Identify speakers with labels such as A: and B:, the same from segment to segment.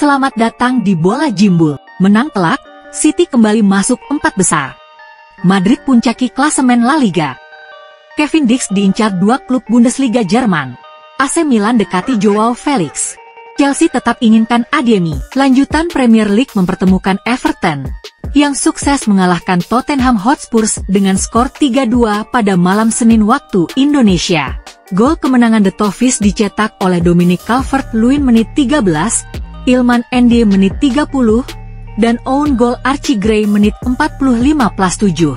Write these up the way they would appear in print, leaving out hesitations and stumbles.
A: Selamat datang di Bola Jimbul. Menang telak, City kembali masuk 4 besar. Madrid puncaki klasemen La Liga. Kevin Dix diincar 2 klub Bundesliga Jerman. AC Milan dekati Joao Felix. Chelsea tetap inginkan Adeyemi. Lanjutan Premier League mempertemukan Everton, yang sukses mengalahkan Tottenham Hotspur dengan skor 3-2 pada malam Senin waktu Indonesia. Gol kemenangan The Toffees dicetak oleh Dominic Calvert-Lewin menit 13, Iliman Ndiaye menit 30, dan own goal Archie Gray menit 45+7.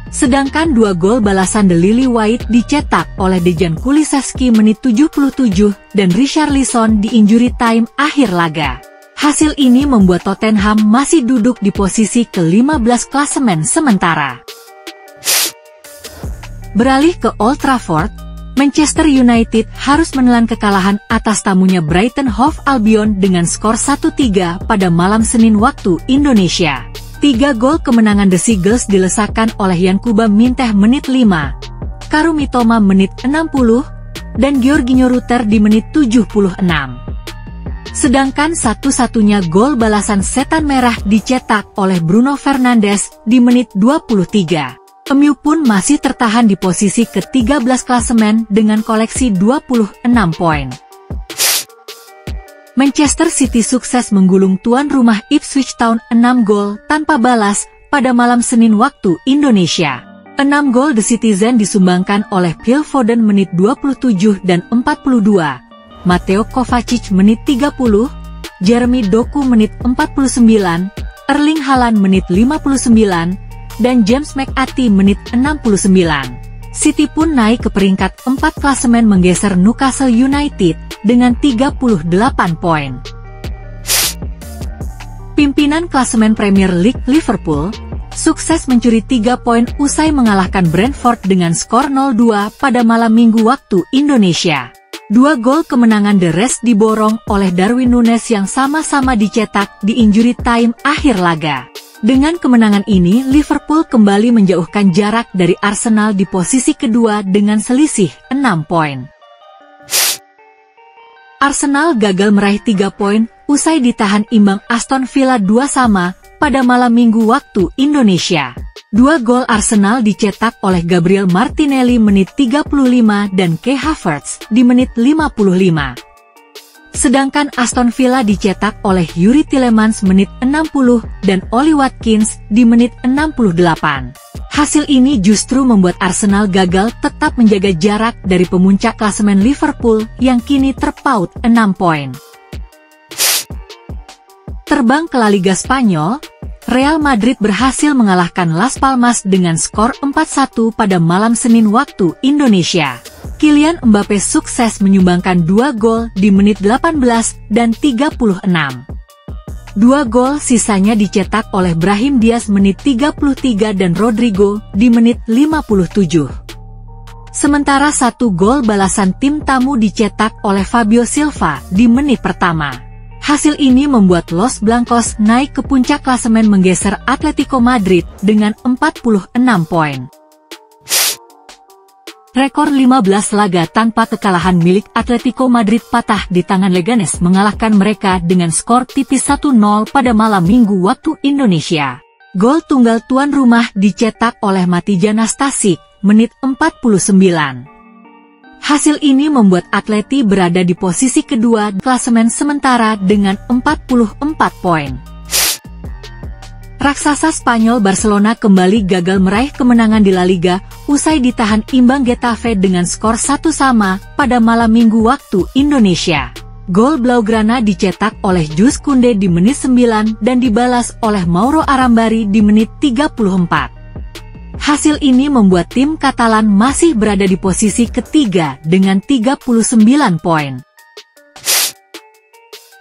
A: Sedangkan 2 gol balasan The Lily White dicetak oleh Dejan Kulusevski menit 77 dan Richarlison di injury time akhir laga. Hasil ini membuat Tottenham masih duduk di posisi ke-15 klasemen sementara. Beralih ke Old Trafford, Manchester United harus menelan kekalahan atas tamunya Brighton Hove Albion dengan skor 1-3 pada malam Senin waktu Indonesia. 3 gol kemenangan The Seagulls dilesakan oleh Yankuba Minteh menit 5, Karu Mitoma menit 60, dan Georginio Rutter di menit 76. Sedangkan satu-satunya gol balasan setan merah dicetak oleh Bruno Fernandes di menit 23. MU pun masih tertahan di posisi ke-13 klasemen dengan koleksi 26 poin. Manchester City sukses menggulung tuan rumah Ipswich Town 6 gol tanpa balas pada malam Senin waktu Indonesia. 6 gol The Citizen disumbangkan oleh Phil Foden menit 27 dan 42, Mateo Kovacic menit 30, Jeremy Doku menit 49, Erling Haaland menit 59, dan James McAtee menit 69. City pun naik ke peringkat 4 klasemen menggeser Newcastle United dengan 38 poin. Pimpinan klasemen Premier League Liverpool sukses mencuri 3 poin usai mengalahkan Brentford dengan skor 0-2 pada malam Minggu waktu Indonesia. 2 gol kemenangan The Reds diborong oleh Darwin Núñez yang sama-sama dicetak di injury time akhir laga. Dengan kemenangan ini, Liverpool kembali menjauhkan jarak dari Arsenal di posisi kedua dengan selisih 6 poin. Arsenal gagal meraih 3 poin usai ditahan imbang Aston Villa 2-2 pada malam Minggu waktu Indonesia. 2 gol Arsenal dicetak oleh Gabriel Martinelli menit 35 dan Kai Havertz di menit 55. Sedangkan Aston Villa dicetak oleh Yuri Tielemans menit 60 dan Oli Watkins di menit 68. Hasil ini justru membuat Arsenal gagal tetap menjaga jarak dari pemuncak klasemen Liverpool yang kini terpaut 6 poin. Terbang ke La Liga Spanyol, Real Madrid berhasil mengalahkan Las Palmas dengan skor 4-1 pada malam Senin waktu Indonesia. Kylian Mbappe sukses menyumbangkan 2 gol di menit 18 dan 36. 2 gol sisanya dicetak oleh Brahim Diaz menit 33 dan Rodrigo di menit 57. Sementara 1 gol balasan tim tamu dicetak oleh Fabio Silva di menit pertama. Hasil ini membuat Los Blancos naik ke puncak klasemen menggeser Atletico Madrid dengan 46 poin. Rekor 15 laga tanpa kekalahan milik Atletico Madrid patah di tangan Leganes mengalahkan mereka dengan skor tipis 1-0 pada malam Minggu waktu Indonesia. Gol tunggal tuan rumah dicetak oleh Matija Nastasic menit 49. Hasil ini membuat Atleti berada di posisi kedua klasemen sementara dengan 44 poin. Raksasa Spanyol Barcelona kembali gagal meraih kemenangan di La Liga usai ditahan imbang Getafe dengan skor 1-1 pada malam Minggu waktu Indonesia. Gol Blaugrana dicetak oleh Jules Koundé di menit 9 dan dibalas oleh Mauro Arambari di menit 34. Hasil ini membuat tim Katalan masih berada di posisi ketiga dengan 39 poin.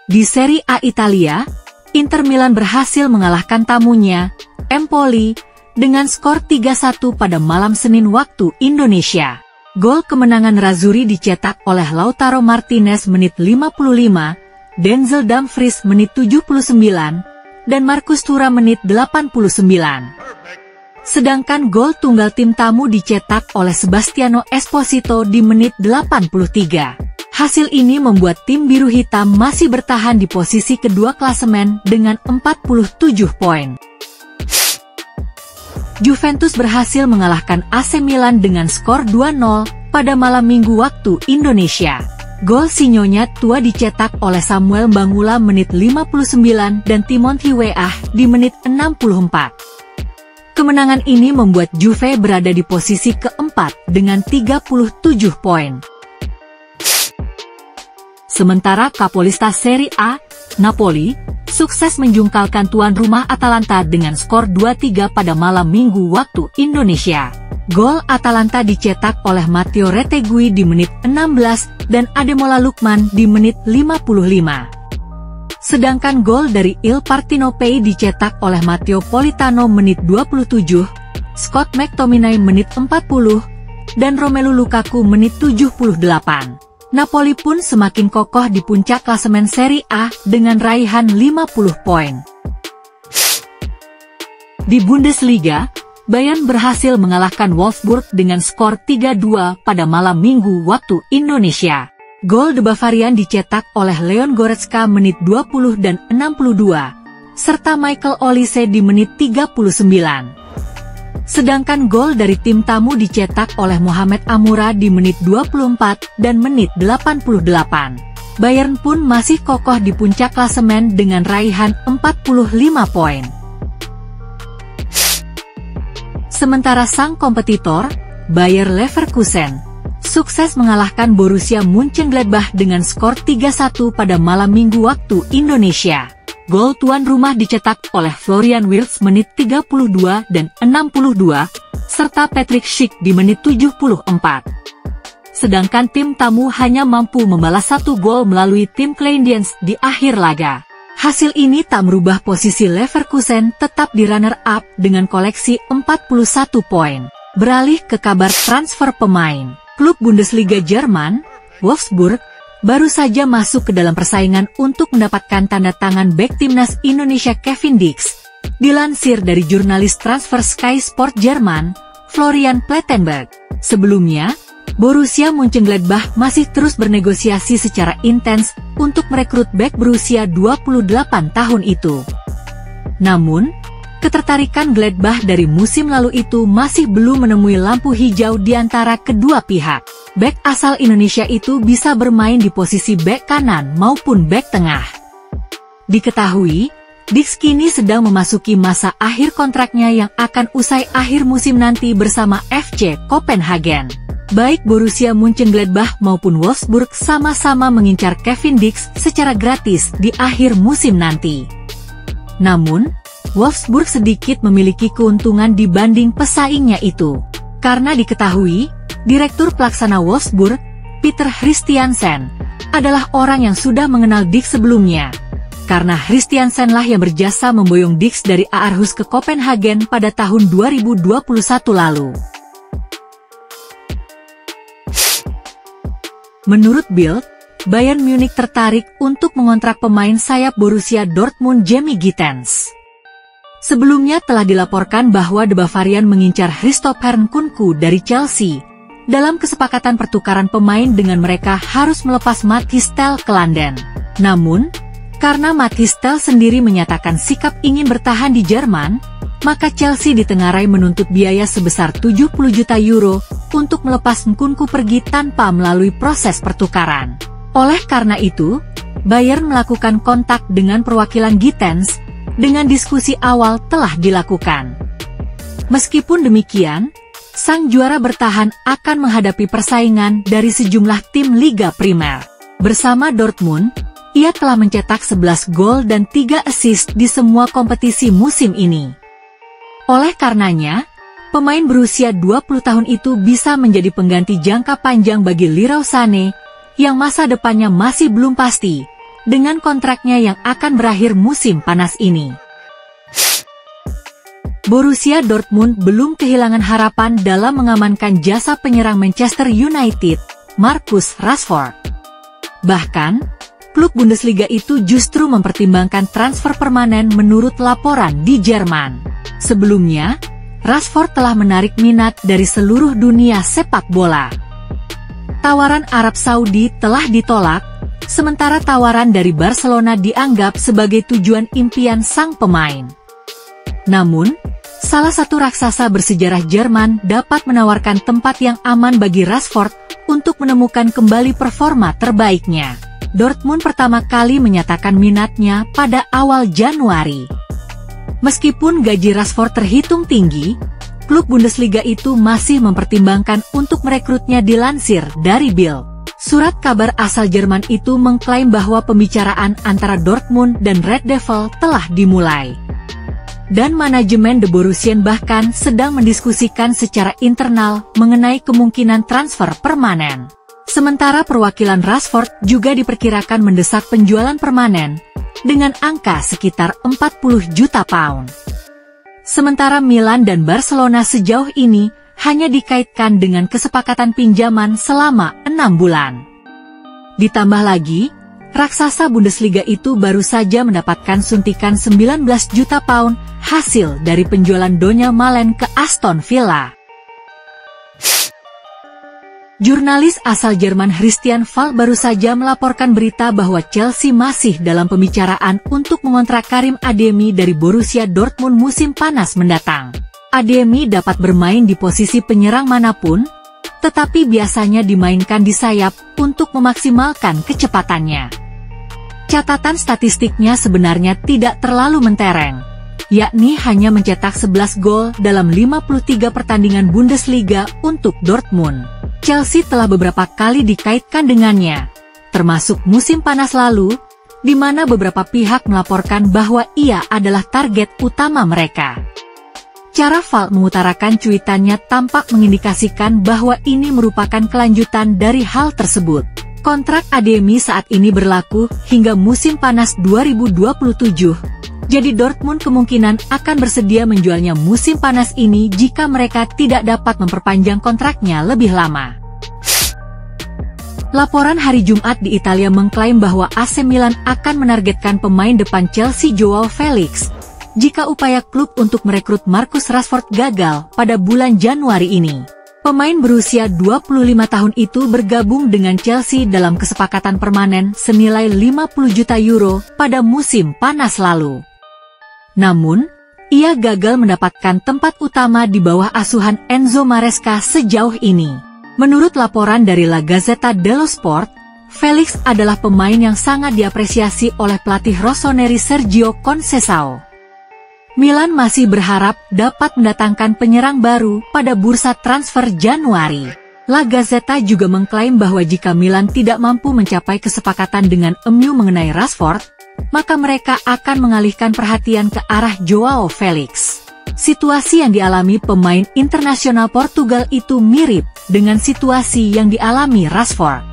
A: Di Serie A Italia, Inter Milan berhasil mengalahkan tamunya, Empoli, dengan skor 3-1 pada malam Senin waktu Indonesia. Gol kemenangan Razuri dicetak oleh Lautaro Martinez menit 55, Denzel Dumfries menit 79, dan Marcus Thuram menit 89. Sedangkan gol tunggal tim tamu dicetak oleh Sebastiano Esposito di menit 83. Hasil ini membuat tim biru hitam masih bertahan di posisi kedua klasemen dengan 47 poin. Juventus berhasil mengalahkan AC Milan dengan skor 2-0 pada malam Minggu waktu Indonesia. Gol si Nyonya Tua dicetak oleh Samuel Mbangula menit 59 dan Timothy Weah di menit 64. Kemenangan ini membuat Juve berada di posisi keempat dengan 37 poin. Sementara kapolista Serie A, Napoli, sukses menjungkalkan tuan rumah Atalanta dengan skor 2-3 pada malam Minggu waktu Indonesia. Gol Atalanta dicetak oleh Matteo Retegui di menit 16 dan Ademola Lookman di menit 55. Sedangkan gol dari Il Partenopei dicetak oleh Matteo Politano menit 27, Scott McTominay menit 40, dan Romelu Lukaku menit 78. Napoli pun semakin kokoh di puncak klasemen Serie A dengan raihan 50 poin. Di Bundesliga, Bayern berhasil mengalahkan Wolfsburg dengan skor 3-2 pada malam Minggu waktu Indonesia. Gol The Bavarian dicetak oleh Leon Goretzka menit 20 dan 62, serta Michael Olise di menit 39. Sedangkan gol dari tim tamu dicetak oleh Mohamed Amoura di menit 24 dan menit 88. Bayern pun masih kokoh di puncak klasemen dengan raihan 45 poin. Sementara sang kompetitor, Bayer Leverkusen, sukses mengalahkan Borussia Mönchengladbach dengan skor 3-1 pada malam Minggu waktu Indonesia. Gol tuan rumah dicetak oleh Florian Wirtz menit 32 dan 62, serta Patrick Schick di menit 74. Sedangkan tim tamu hanya mampu membalas 1 gol melalui tim Kleindienst di akhir laga. Hasil ini tak merubah posisi Leverkusen tetap di runner-up dengan koleksi 41 poin. Beralih ke kabar transfer pemain, klub Bundesliga Jerman, Wolfsburg, baru saja masuk ke dalam persaingan untuk mendapatkan tanda tangan bek timnas Indonesia Kevin Dix. Dilansir dari jurnalis transfer Sky Sport Jerman, Florian Plettenberg. Sebelumnya, Borussia Mönchengladbach masih terus bernegosiasi secara intens untuk merekrut bek berusia 28 tahun itu. Namun, ketertarikan Gladbach dari musim lalu itu masih belum menemui lampu hijau di antara kedua pihak. Bek asal Indonesia itu bisa bermain di posisi bek kanan maupun bek tengah. Diketahui, Dix kini sedang memasuki masa akhir kontraknya yang akan usai akhir musim nanti bersama FC Copenhagen. Baik Borussia Mönchengladbach maupun Wolfsburg sama-sama mengincar Kevin Dix secara gratis di akhir musim nanti. Namun, Wolfsburg sedikit memiliki keuntungan dibanding pesaingnya itu. Karena diketahui, Direktur Pelaksana Wolfsburg, Peter Christiansen, adalah orang yang sudah mengenal Dix sebelumnya. Karena Christiansen lah yang berjasa memboyong Dix dari Aarhus ke Copenhagen pada tahun 2021 lalu. Menurut Bild, Bayern Munich tertarik untuk mengontrak pemain sayap Borussia Dortmund Jamie Gittens. Sebelumnya telah dilaporkan bahwa The Bavarian mengincar Christopher Nkunku dari Chelsea. Dalam kesepakatan pertukaran pemain dengan mereka harus melepas Mathys Tel ke London. Namun, karena Mathys Tel sendiri menyatakan sikap ingin bertahan di Jerman, maka Chelsea ditengarai menuntut biaya sebesar 70 juta euro untuk melepas Nkunku pergi tanpa melalui proses pertukaran. Oleh karena itu, Bayern melakukan kontak dengan perwakilan Gittens, dengan diskusi awal telah dilakukan. Meskipun demikian, sang juara bertahan akan menghadapi persaingan dari sejumlah tim Liga Primer. Bersama Dortmund, ia telah mencetak 11 gol dan 3 assist di semua kompetisi musim ini. Oleh karenanya, pemain berusia 20 tahun itu bisa menjadi pengganti jangka panjang bagi Leroy Sané, yang masa depannya masih belum pasti, dengan kontraknya yang akan berakhir musim panas ini. Borussia Dortmund belum kehilangan harapan dalam mengamankan jasa penyerang Manchester United, Marcus Rashford. Bahkan, klub Bundesliga itu justru mempertimbangkan transfer permanen menurut laporan di Jerman. Sebelumnya, Rashford telah menarik minat dari seluruh dunia sepak bola. tawaran Arab Saudi telah ditolak, sementara tawaran dari Barcelona dianggap sebagai tujuan impian sang pemain. Namun, salah satu raksasa bersejarah Jerman dapat menawarkan tempat yang aman bagi Rashford untuk menemukan kembali performa terbaiknya. Dortmund pertama kali menyatakan minatnya pada awal Januari. Meskipun gaji Rashford terhitung tinggi, klub Bundesliga itu masih mempertimbangkan untuk merekrutnya, dilansir dari Bild. Surat kabar asal Jerman itu mengklaim bahwa pembicaraan antara Dortmund dan Red Devil telah dimulai. Dan manajemen The Borussia bahkan sedang mendiskusikan secara internal mengenai kemungkinan transfer permanen. Sementara perwakilan Rashford juga diperkirakan mendesak penjualan permanen dengan angka sekitar 40 juta pound. Sementara Milan dan Barcelona sejauh ini hanya dikaitkan dengan kesepakatan pinjaman selama 6 bulan. Ditambah lagi, raksasa Bundesliga itu baru saja mendapatkan suntikan 19 juta pound hasil dari penjualan Donyell Malen ke Aston Villa. Jurnalis asal Jerman Christian Falk baru saja melaporkan berita bahwa Chelsea masih dalam pembicaraan untuk mengontrak Karim Adeyemi dari Borussia Dortmund musim panas mendatang. Adeyemi dapat bermain di posisi penyerang manapun, tetapi biasanya dimainkan di sayap untuk memaksimalkan kecepatannya. Catatan statistiknya sebenarnya tidak terlalu mentereng, yakni hanya mencetak 11 gol dalam 53 pertandingan Bundesliga untuk Dortmund. Chelsea telah beberapa kali dikaitkan dengannya, termasuk musim panas lalu, di mana beberapa pihak melaporkan bahwa ia adalah target utama mereka. Cara Falk mengutarakan cuitannya tampak mengindikasikan bahwa ini merupakan kelanjutan dari hal tersebut. Kontrak Adeyemi saat ini berlaku hingga musim panas 2027, jadi Dortmund kemungkinan akan bersedia menjualnya musim panas ini jika mereka tidak dapat memperpanjang kontraknya lebih lama. Laporan hari Jumat di Italia mengklaim bahwa AC Milan akan menargetkan pemain depan Chelsea Joao Felix jika upaya klub untuk merekrut Marcus Rashford gagal pada bulan Januari ini. Pemain berusia 25 tahun itu bergabung dengan Chelsea dalam kesepakatan permanen senilai 50 juta euro pada musim panas lalu. Namun, ia gagal mendapatkan tempat utama di bawah asuhan Enzo Maresca sejauh ini. Menurut laporan dari La Gazzetta dello Sport, Felix adalah pemain yang sangat diapresiasi oleh pelatih rossoneri Sergio Conceição. Milan masih berharap dapat mendatangkan penyerang baru pada bursa transfer Januari. La Gazzetta juga mengklaim bahwa jika Milan tidak mampu mencapai kesepakatan dengan MU mengenai Rashford, maka mereka akan mengalihkan perhatian ke arah Joao Felix. Situasi yang dialami pemain internasional Portugal itu mirip dengan situasi yang dialami Rashford.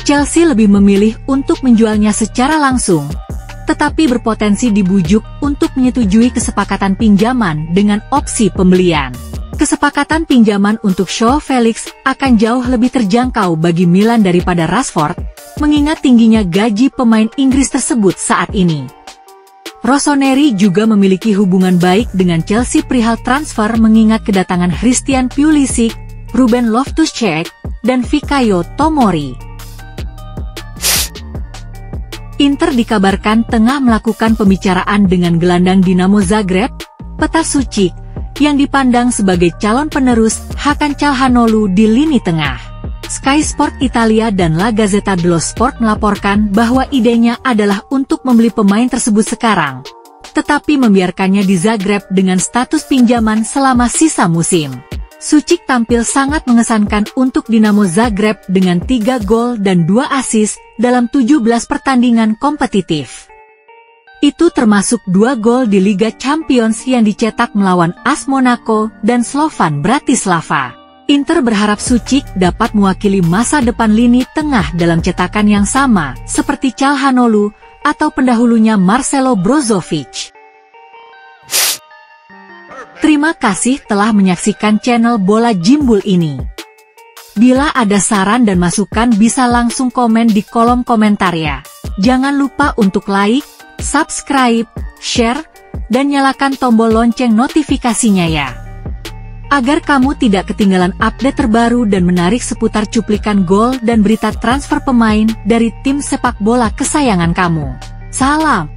A: Chelsea lebih memilih untuk menjualnya secara langsung, tetapi berpotensi dibujuk untuk menyetujui kesepakatan pinjaman dengan opsi pembelian. Kesepakatan pinjaman untuk Joao Felix akan jauh lebih terjangkau bagi Milan daripada Rashford, mengingat tingginya gaji pemain Inggris tersebut saat ini. Rossoneri juga memiliki hubungan baik dengan Chelsea perihal transfer mengingat kedatangan Christian Pulisic, Ruben Loftus-Cheek, dan Fikayo Tomori. Inter dikabarkan tengah melakukan pembicaraan dengan gelandang Dinamo Zagreb, Petar Sucic, yang dipandang sebagai calon penerus Hakan Calhanoglu di lini tengah. Sky Sport Italia dan La Gazzetta dello Sport melaporkan bahwa idenya adalah untuk membeli pemain tersebut sekarang, tetapi membiarkannya di Zagreb dengan status pinjaman selama sisa musim. Sucic tampil sangat mengesankan untuk Dinamo Zagreb dengan 3 gol dan 2 assist dalam 17 pertandingan kompetitif. Itu termasuk 2 gol di Liga Champions yang dicetak melawan AS Monaco dan Slovan Bratislava. Inter berharap Sucic dapat mewakili masa depan lini tengah dalam cetakan yang sama seperti Calhanoglu atau pendahulunya Marcelo Brozovic. Terima kasih telah menyaksikan channel Bola Jimbul ini. Bila ada saran dan masukan bisa langsung komen di kolom komentar ya. Jangan lupa untuk like, subscribe, share, dan nyalakan tombol lonceng notifikasinya ya. Agar kamu tidak ketinggalan update terbaru dan menarik seputar cuplikan gol dan berita transfer pemain dari tim sepak bola kesayangan kamu. Salam